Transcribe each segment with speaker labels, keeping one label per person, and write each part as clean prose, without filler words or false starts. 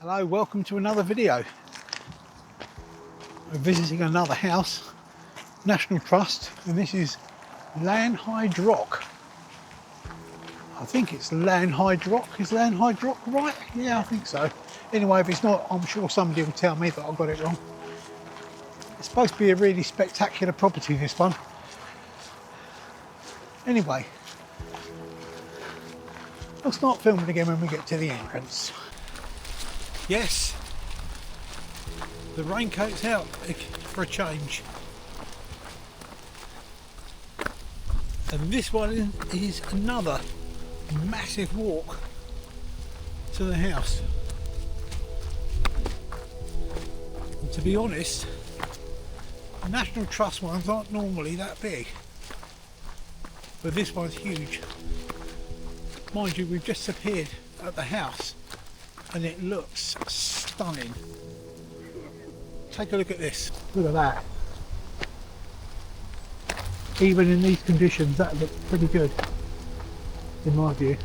Speaker 1: Hello, welcome to another video. We're visiting another house, National Trust, and this is Lanhydrock. I think it's Lanhydrock. Is Lanhydrock right? Yeah, I think so. Anyway, if it's not, I'm sure somebody will tell me that I got it wrong. It's supposed to be a really spectacular property, this one. Anyway, I'll start filming again when we get to the entrance. Yes, the raincoat's out for a change. And this one is another massive walk to the house. And to be honest, National Trust ones aren't normally that big, but this one's huge. Mind you, we've just appeared at the house and it looks stunning. Take a look at this. Look at that. Even in these conditions, that looks pretty good, in my view.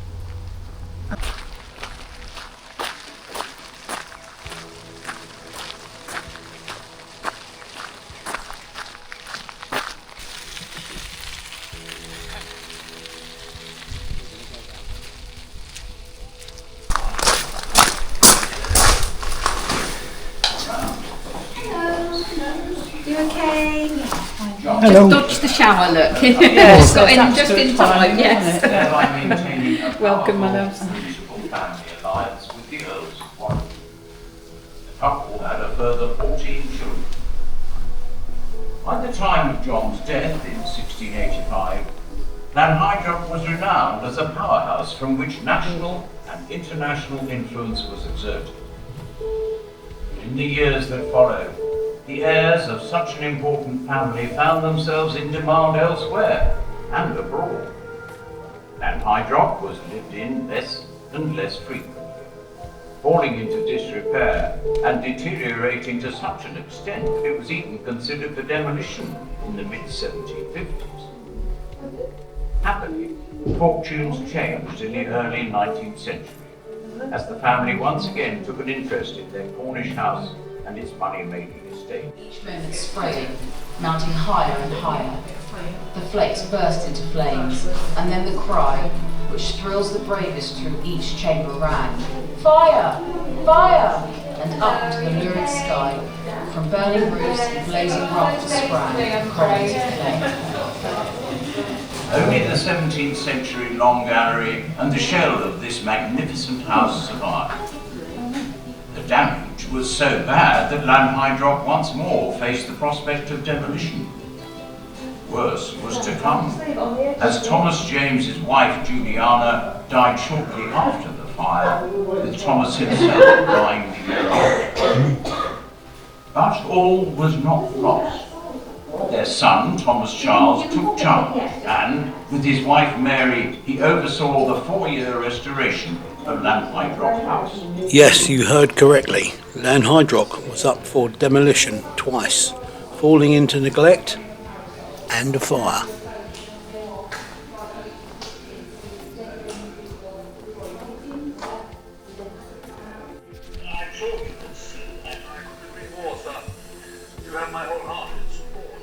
Speaker 2: You okay?
Speaker 1: Hello.
Speaker 2: Just dodged the shower look. Yes, got in just in time, yes. Welcome, my loves.
Speaker 3: Family alliance with the Earls of Warwick. The couple had a further 14 children. By the time of John's death in 1685, Lanhydrock was renowned as a powerhouse from which national and international influence was exerted. In the years that followed, the heirs of such an important family found themselves in demand elsewhere and abroad. Lanhydrock was lived in less and less frequently, falling into disrepair and deteriorating to such an extent that it was even considered for demolition in the mid-1750s. Happily, fortunes changed in the early 19th century, as the family once again took an interest in their Cornish house and its money-making estate.
Speaker 4: Each moment spraying, mounting higher and higher. The flakes burst into flames, and then the cry, which thrills the bravest through each chamber rang, "Fire! Fire!" and up into the lurid sky, from burning roofs and blazing rafters sprang columns of flame.
Speaker 3: Only the 17th century long gallery and the shell of this magnificent house survived. The damage was so bad that Lanhydrock once more faced the prospect of demolition. Worse was to come, as Thomas James's wife Juliana died shortly after the fire, with Thomas himself dying the year after. But all was not lost. Their son, Thomas Charles, took charge and, with his wife Mary, he oversaw the 4-year restoration of Lanhydrock House.
Speaker 1: Yes, you heard correctly. Lanhydrock was up for demolition twice, falling into neglect and a fire.
Speaker 3: I'm sure you can see that I couldn't agree more, sir. You have my wholehearted support.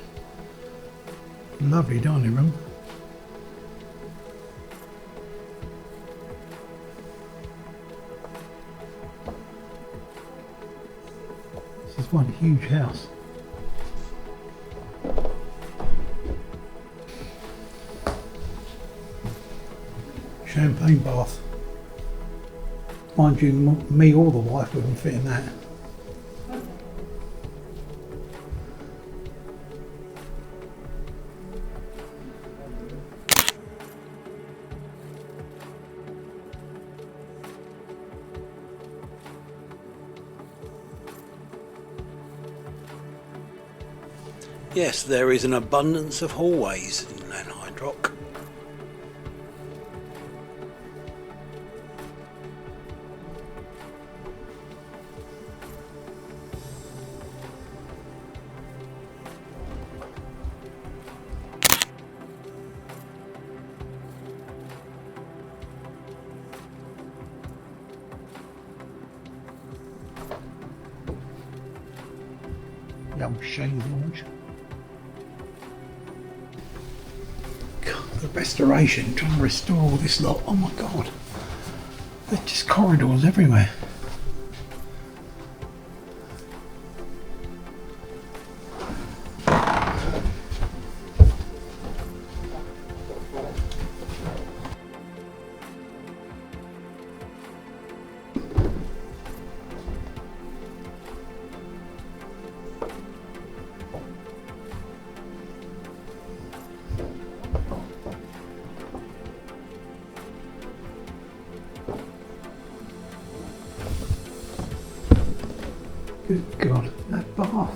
Speaker 1: Lovely dining room. This is one huge house. Champagne bath. Mind you, me or the wife wouldn't fit in that. Yes, there is an abundance of hallways in Lanhydrock. The old shade launch. God, the restoration, trying to restore all this lot. Oh my God. There's just corridors everywhere. Good God, that bath.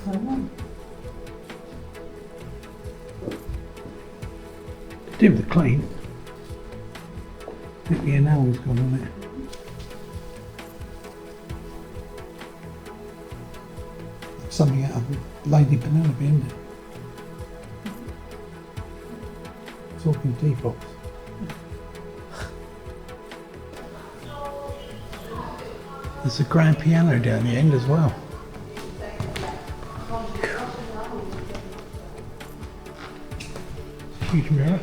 Speaker 1: Do with the clean. I think the enamel's gone on it. Something out of Lady Penelope, isn't it? Talking teapots. There's a grand piano down the end as well. Huge mirror.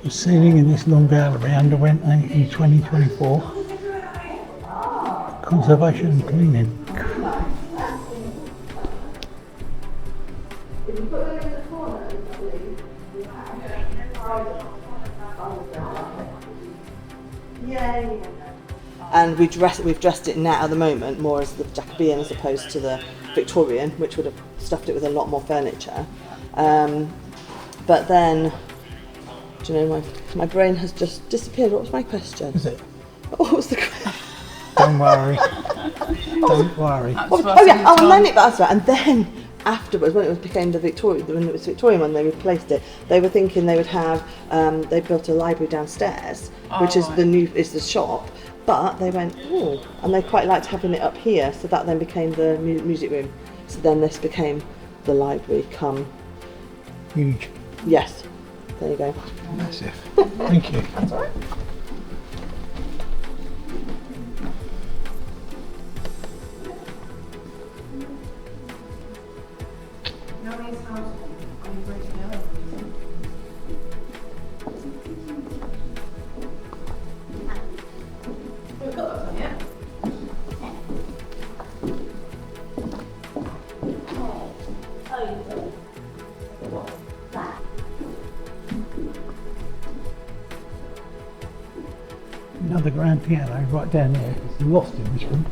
Speaker 1: The ceiling in this long gallery underwent in 2024 conservation and cleaning.
Speaker 5: And we've dressed it now at the moment more as the Jacobean as opposed to the Victorian, which would have stuffed it with a lot more furniture. But then, do you know, my brain has just disappeared. What was my question?
Speaker 1: Is it?
Speaker 5: What was the question?
Speaker 1: Don't worry. Don't worry.
Speaker 5: Oh yeah, and then that's right. And then afterwards, when it became the Victorian one, they replaced it. They were thinking they would have, they built a library downstairs, which is the shop. But they went, oh, and they quite liked having it up here, so that then became the music room. So then this became the library come.
Speaker 1: Huge.
Speaker 5: Yes. There you go.
Speaker 1: Massive. Thank you.
Speaker 5: That's all right.
Speaker 1: Another grand piano right down there. It's lost in this room.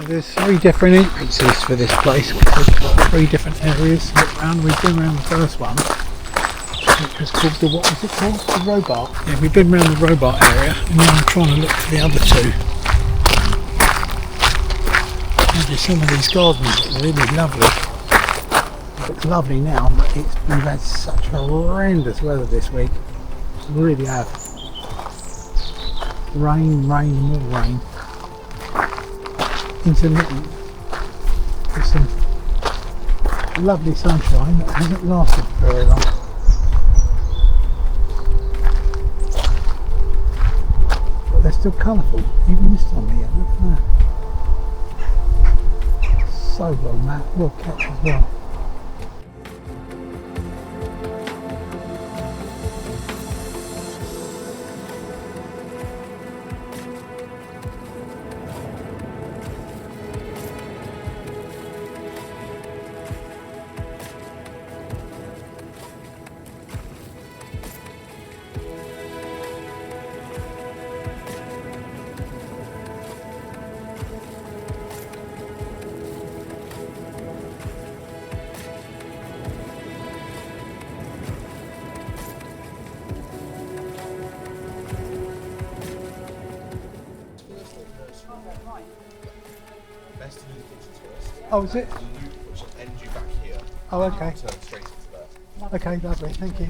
Speaker 1: There's 3 different entrances for this place. We've got 3 different areas to look around. We've been around the first one, which was called the, what was it called? The Robart. Yeah, we've been around the Robart area, and now I'm trying to look for the other 2. Maybe some of these gardens look really lovely. It looks lovely now, but we've had such horrendous weather this week. We really have. Rain, more rain. Intermittent with some lovely sunshine that hasn't lasted very long. But they're still colourful, even this time of year. Look at that. So well kept as well.
Speaker 6: best to do the kitchens first.
Speaker 1: Oh, is it?
Speaker 6: Which will end you back here.
Speaker 1: Oh, okay.
Speaker 6: Turn straight into there.
Speaker 1: Okay, lovely. Thank you.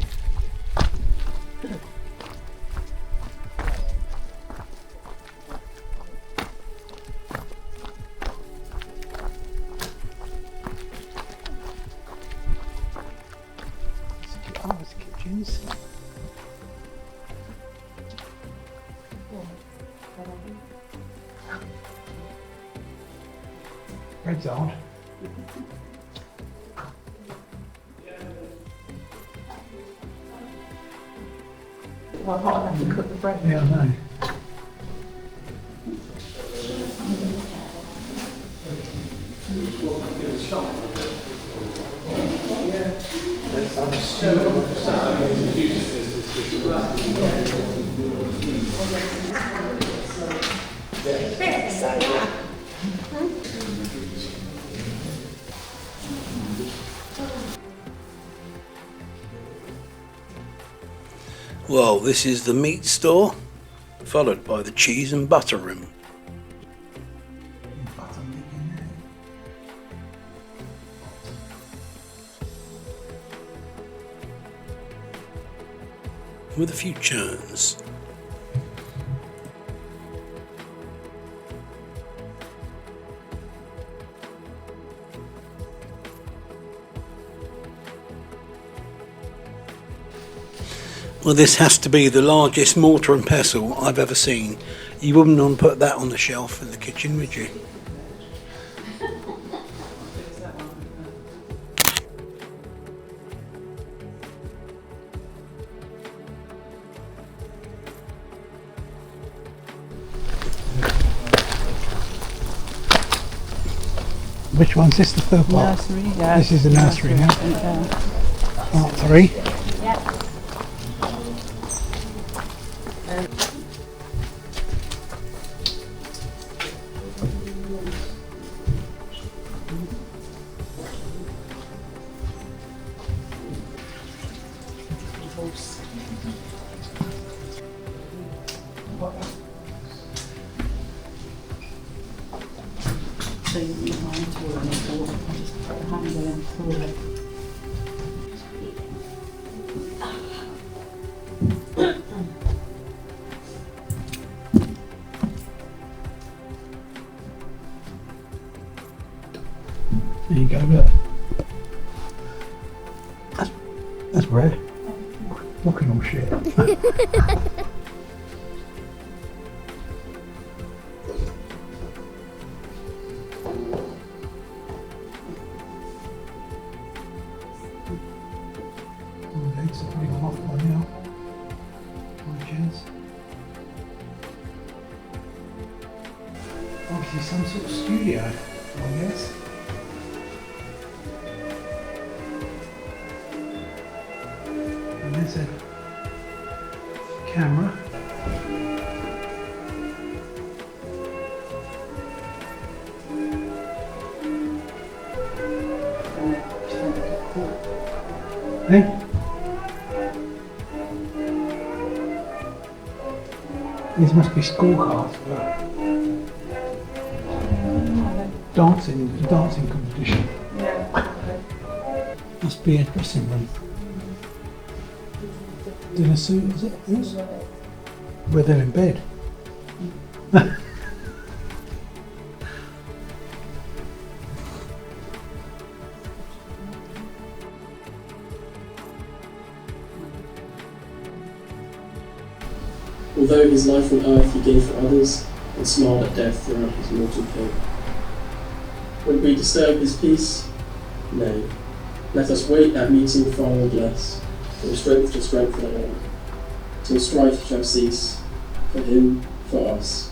Speaker 1: Oh, it's kitchens. Bread's on.
Speaker 2: Well, I'll have to cook the bread.
Speaker 1: Yeah, I know. Well, this is the meat store, followed by the cheese and butter room. With a few churns. Well, this has to be the largest mortar and pestle I've ever seen. You wouldn't want to put that on the shelf in the kitchen, would you? Which one's this, the third part?
Speaker 2: Nursery, yeah.
Speaker 1: This is the nursery, yeah? Part 3.
Speaker 2: So you can find it all in the door. I'll just put the handle in for it.
Speaker 1: There you go, look. That's rare. Looking all shit. Legs are pretty off by now. My chance. Obviously some sort of studio, I guess. And there's a camera. Hey? These must be scorecards for dancing competition. Must be a dressing room. Dinner suit, is it? Yes. Where they're in bed.
Speaker 7: Although his life on earth he gave for others, and smiled at death throughout his mortal pain. Would we disturb his peace? Nay. Let us wait at meeting far and bless, from strength to strength on, till strife shall cease, for him, for us.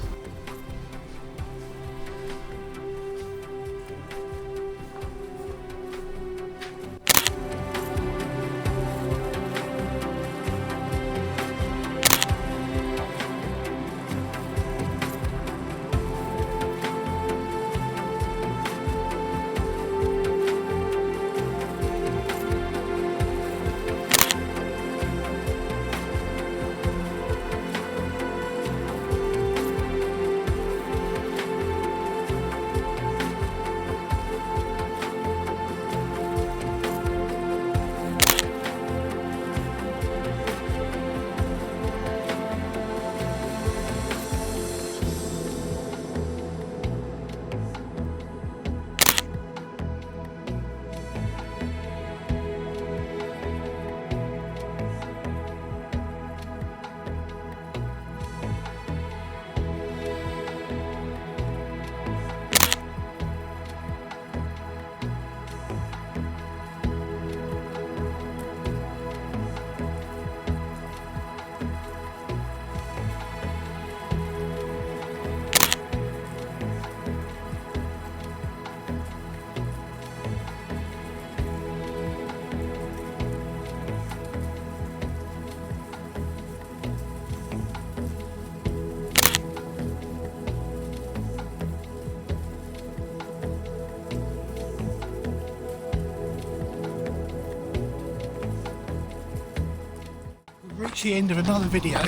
Speaker 1: reached the end of another video.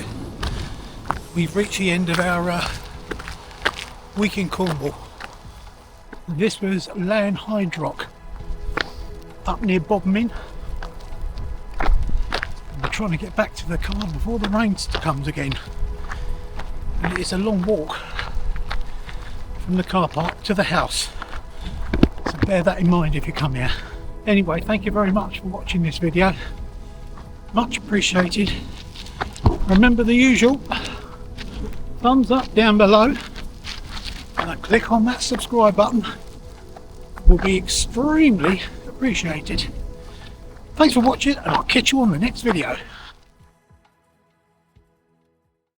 Speaker 1: We've reached the end of our week in Cornwall. This was Lanhydrock up near Bodmin. We're trying to get back to the car before the rain comes again. And it's a long walk from the car park to the house. So bear that in mind if you come here. Anyway, thank you very much for watching this video. Much appreciated. Remember the usual, thumbs up down below and click on that subscribe button. Will be extremely appreciated. Thanks for watching and I'll catch you on the next video.